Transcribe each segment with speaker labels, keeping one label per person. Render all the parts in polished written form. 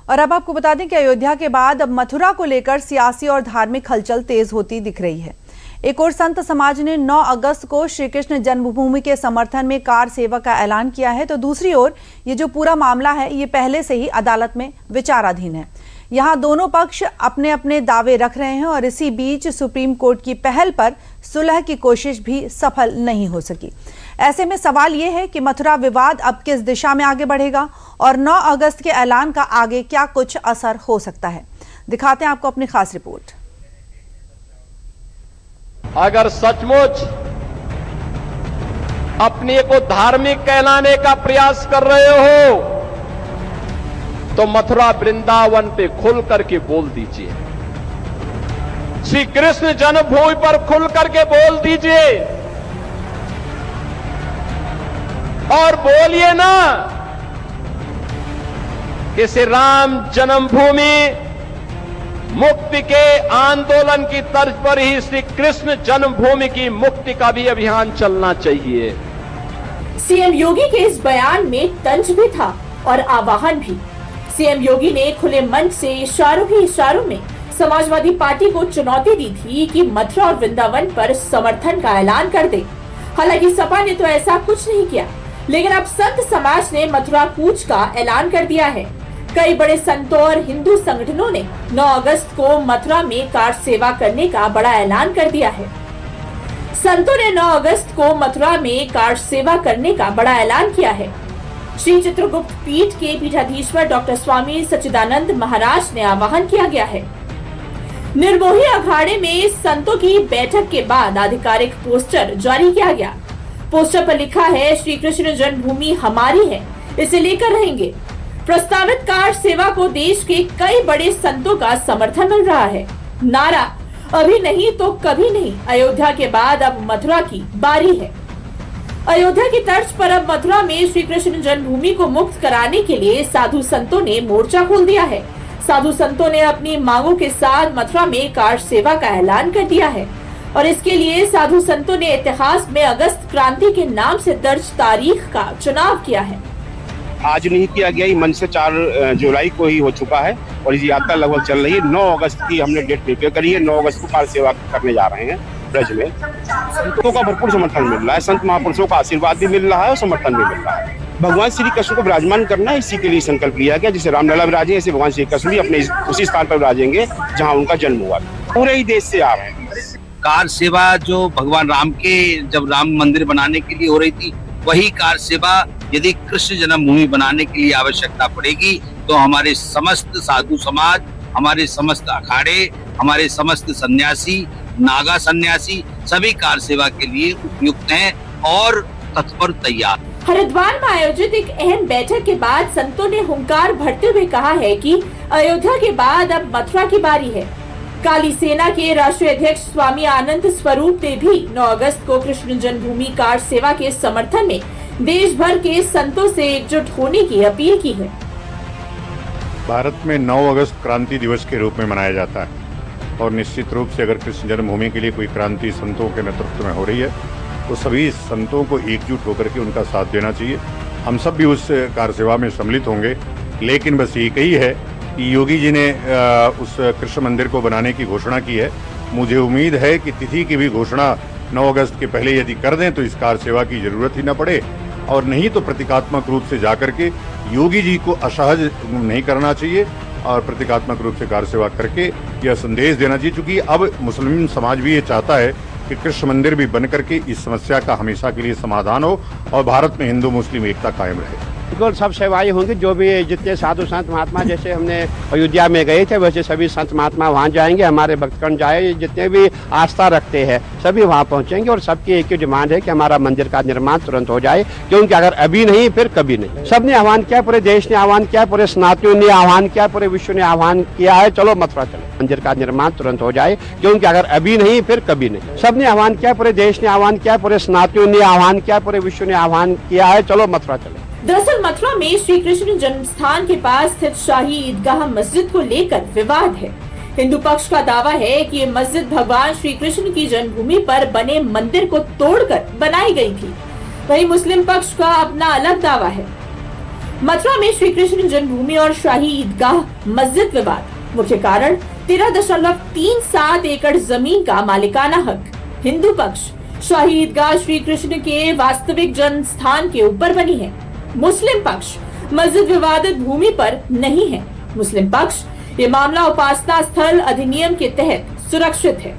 Speaker 1: और अब आपको बता दें कि अयोध्या के बाद अब मथुरा को लेकर सियासी और धार्मिक हलचल तेज होती दिख रही है। एक और संत समाज ने 9 अगस्त को श्री कृष्ण जन्मभूमि के समर्थन में कार सेवा का ऐलान किया है, तो दूसरी ओर ये जो पूरा मामला है ये पहले से ही अदालत में विचाराधीन है। यहाँ दोनों पक्ष अपने अपने दावे रख रहे हैं और इसी बीच सुप्रीम कोर्ट की पहल पर सुलह की कोशिश भी सफल नहीं हो सकी। ऐसे में सवाल ये है कि मथुरा विवाद अब किस दिशा में आगे बढ़ेगा और 9 अगस्त के ऐलान का आगे क्या कुछ असर हो सकता है। दिखाते हैं आपको अपनी खास रिपोर्ट।
Speaker 2: अगर सचमुच अपने को धार्मिक कहलाने का प्रयास कर रहे हो तो मथुरा वृंदावन पे खुल करके बोल दीजिए, श्री कृष्ण जन्मभूमि पर खुल करके बोल दीजिए और बोलिए ना कि श्री राम जन्मभूमि मुक्ति के आंदोलन की तर्ज पर ही श्री कृष्ण जन्मभूमि की मुक्ति का भी अभियान चलना चाहिए।
Speaker 3: सीएम योगी के इस बयान में तंज भी था और आह्वान भी। सीएम योगी ने खुले मंच से इशारों में समाजवादी पार्टी को चुनौती दी थी कि मथुरा और वृंदावन पर समर्थन का ऐलान कर दे। हालांकि सपा ने तो ऐसा कुछ नहीं किया, लेकिन अब संत समाज ने मथुरा कूच का ऐलान कर दिया है। कई बड़े संतों और हिंदू संगठनों ने 9 अगस्त को मथुरा में कार सेवा करने का बड़ा ऐलान कर दिया है। संतों ने 9 अगस्त को मथुरा में कार सेवा करने का बड़ा ऐलान किया है। श्री चित्रगुप्त पीठ के पीठाधीश्वर डॉक्टर स्वामी सच्चिदानंद महाराज ने आह्वान किया गया है। निर्मोही अखाड़े में संतों की बैठक के बाद आधिकारिक पोस्टर जारी किया गया। पोस्टर पर लिखा है, श्री कृष्ण जन्मभूमि हमारी है, इसे लेकर रहेंगे। प्रस्तावित कार सेवा को देश के कई बड़े संतों का समर्थन मिल रहा है। नारा अभी नहीं तो कभी नहीं, अयोध्या के बाद अब मथुरा की बारी है। अयोध्या की तर्ज पर अब मथुरा में श्री कृष्ण जन्मभूमि को मुक्त कराने के लिए साधु संतों ने मोर्चा खोल दिया है। साधु संतों ने अपनी मांगों के साथ मथुरा में कार सेवा का ऐलान कर दिया है और इसके लिए साधु संतों ने इतिहास में अगस्त क्रांति के नाम से दर्ज तारीख का चुनाव किया है।
Speaker 4: आज नहीं किया गया, मंच से 4 जुलाई को ही हो चुका है और इस यात्रा लगभग चल रही है। 9 अगस्त की हमने डेट प्रिपेयर करी है। 9 अगस्त को कार सेवा करने जा रहे हैं। ब्रज में संतों का भरपूर समर्थन मिल रहा है, संत महापुरुषों का आशीर्वाद भी मिल रहा है और समर्थन भी मिल रहा है। भगवान श्री कृष्ण को विराजमान करना है, इसी के लिए संकल्प लिया गया। जैसे रामलला विराजे, ऐसे भगवान श्री कृष्ण भी अपने उसी स्थान पर विराजेंगे जहाँ उनका जन्म हुआ। पूरे ही देश से आ रहे हैं।
Speaker 5: कार सेवा जो भगवान राम के जब राम मंदिर बनाने के लिए हो रही थी, वही कार सेवा यदि कृष्ण जन्मभूमि बनाने के लिए आवश्यकता पड़ेगी तो हमारे समस्त साधु समाज, हमारे समस्त अखाड़े, हमारे समस्त सन्यासी, नागा सन्यासी सभी कार सेवा के लिए उपयुक्त हैं और तत्पर तैयार।
Speaker 3: हरिद्वार में आयोजित एक अहम बैठक के बाद संतों ने हुंकार भरते हुए कहा है कि अयोध्या के बाद अब मथुरा की बारी है। काली सेना के राष्ट्रीय अध्यक्ष स्वामी आनंद स्वरूप ने भी 9 अगस्त को कृष्ण जन्मभूमि कार सेवा के समर्थन में देश भर के संतों से एकजुट होने की अपील की है।
Speaker 6: भारत में 9 अगस्त क्रांति दिवस के रूप में मनाया जाता है और निश्चित रूप से अगर कृष्ण जन्मभूमि के लिए कोई क्रांति संतों के नेतृत्व में हो रही है तो सभी संतों को एकजुट होकर के उनका साथ देना चाहिए। हम सब भी उस कार सेवा में सम्मिलित होंगे, लेकिन बस एक ही है कि योगी जी ने उस कृष्ण मंदिर को बनाने की घोषणा की है। मुझे उम्मीद है कि तिथि की भी घोषणा 9 अगस्त के पहले यदि कर दें तो इस कार सेवा की जरूरत ही न पड़े, और नहीं तो प्रतीकात्मक रूप से जाकर के योगी जी को असहज नहीं करना चाहिए और प्रतीकात्मक रूप से कार सेवा करके यह संदेश देना चाहिए। क्योंकि अब मुस्लिम समाज भी ये चाहता है कि कृष्ण मंदिर भी बन करके इस समस्या का हमेशा के लिए समाधान हो और भारत में हिंदू मुस्लिम एकता कायम रहे।
Speaker 7: बिल्कुल सब सेवाएं होंगी। जो भी जितने साधु संत महात्मा, जैसे हमने अयोध्या में गए थे वैसे सभी संत महात्मा वहाँ जाएंगे। हमारे भक्तगण जाए, जितने भी आस्था रखते हैं सभी वहाँ पहुँचेंगे और सबकी एक ही डिमांड है कि हमारा मंदिर का निर्माण तुरंत हो जाए, क्योंकि अगर अभी नहीं फिर कभी नहीं। सबने आह्वान किया, पूरे देश ने आह्वान किया, पूरे सनातनियों ने आह्वान किया, पूरे विश्व ने आह्वान किया है, चलो मथुरा चले, मंदिर का निर्माण तुरंत हो जाए, क्योंकि अगर अभी नहीं फिर कभी नहीं। सबने आह्वान किया, पूरे देश ने आह्वान किया, पूरे सनातनियों ने आह्वान किया, पूरे विश्व ने आह्वान किया है, चलो मथुरा चले।
Speaker 3: दरअसल मथुरा में श्री कृष्ण जन्म स्थान के पास स्थित शाही ईदगाह मस्जिद को लेकर विवाद है। हिंदू पक्ष का दावा है कि ये मस्जिद भगवान श्री कृष्ण की जन्मभूमि पर बने मंदिर को तोड़कर बनाई गई थी। वहीं मुस्लिम पक्ष का अपना अलग दावा है। मथुरा में श्री कृष्ण जन्मभूमि और शाही ईदगाह मस्जिद विवाद मुख्य कारण 13.37 एकड़ जमीन का मालिकाना हक। हिंदू पक्ष शाही ईदगाह श्री कृष्ण के वास्तविक जन्म स्थान के ऊपर बनी है। मुस्लिम पक्ष मस्जिद विवादित भूमि पर नहीं है। मुस्लिम पक्ष ये मामला उपासना स्थल अधिनियम के तहत सुरक्षित है।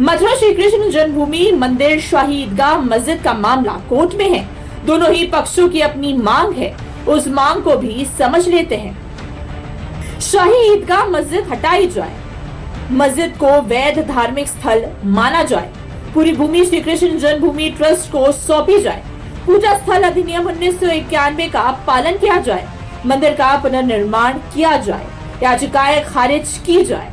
Speaker 3: मथुरा श्री कृष्ण जन्मभूमि मंदिर शाही ईदगाह मस्जिद का मामला कोर्ट में है। दोनों ही पक्षों की अपनी मांग है, उस मांग को भी समझ लेते हैं। शाही ईदगाह मस्जिद हटाई जाए, मस्जिद को वैध धार्मिक स्थल माना जाए, पूरी भूमि श्री कृष्ण जन्मभूमि ट्रस्ट को सौंपी जाए, पूजा स्थल अधिनियम 1991 का पालन किया जाए, मंदिर का पुनर्निर्माण किया जाए, याचिकाएं खारिज की जाए।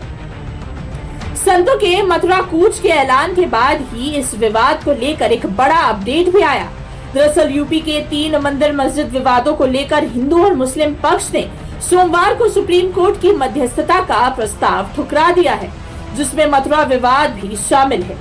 Speaker 3: संतों के मथुरा कूच के ऐलान के बाद ही इस विवाद को लेकर एक बड़ा अपडेट भी आया। दरअसल यूपी के 3 मंदिर मस्जिद विवादों को लेकर हिंदू और मुस्लिम पक्ष ने सोमवार को सुप्रीम कोर्ट की मध्यस्थता का प्रस्ताव ठुकरा दिया है, जिसमें मथुरा विवाद भी शामिल है।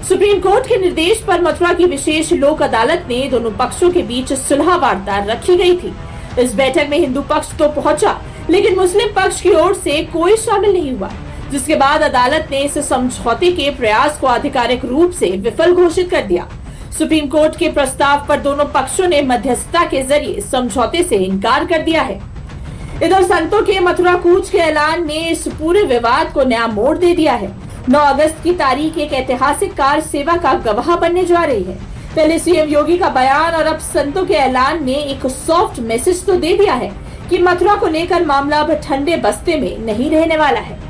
Speaker 3: सुप्रीम कोर्ट के निर्देश पर मथुरा की विशेष लोक अदालत ने दोनों पक्षों के बीच सुलह वार्ता रखी गई थी। इस बैठक में हिंदू पक्ष तो पहुंचा, लेकिन मुस्लिम पक्ष की ओर से कोई शामिल नहीं हुआ, जिसके बाद अदालत ने इस समझौते के प्रयास को आधिकारिक रूप से विफल घोषित कर दिया। सुप्रीम कोर्ट के प्रस्ताव पर दोनों पक्षों ने मध्यस्थता के जरिए समझौते से इनकार कर दिया है। इधर संतों के मथुरा कूच के ऐलान ने इस पूरे विवाद को नया मोड़ दे दिया है। 9 अगस्त की तारीख एक ऐतिहासिक कार सेवा का गवाह बनने जा रही है। पहले सीएम योगी का बयान और अब संतों के ऐलान ने एक सॉफ्ट मैसेज तो दे दिया है कि मथुरा को लेकर मामला अब ठंडे बस्ते में नहीं रहने वाला है।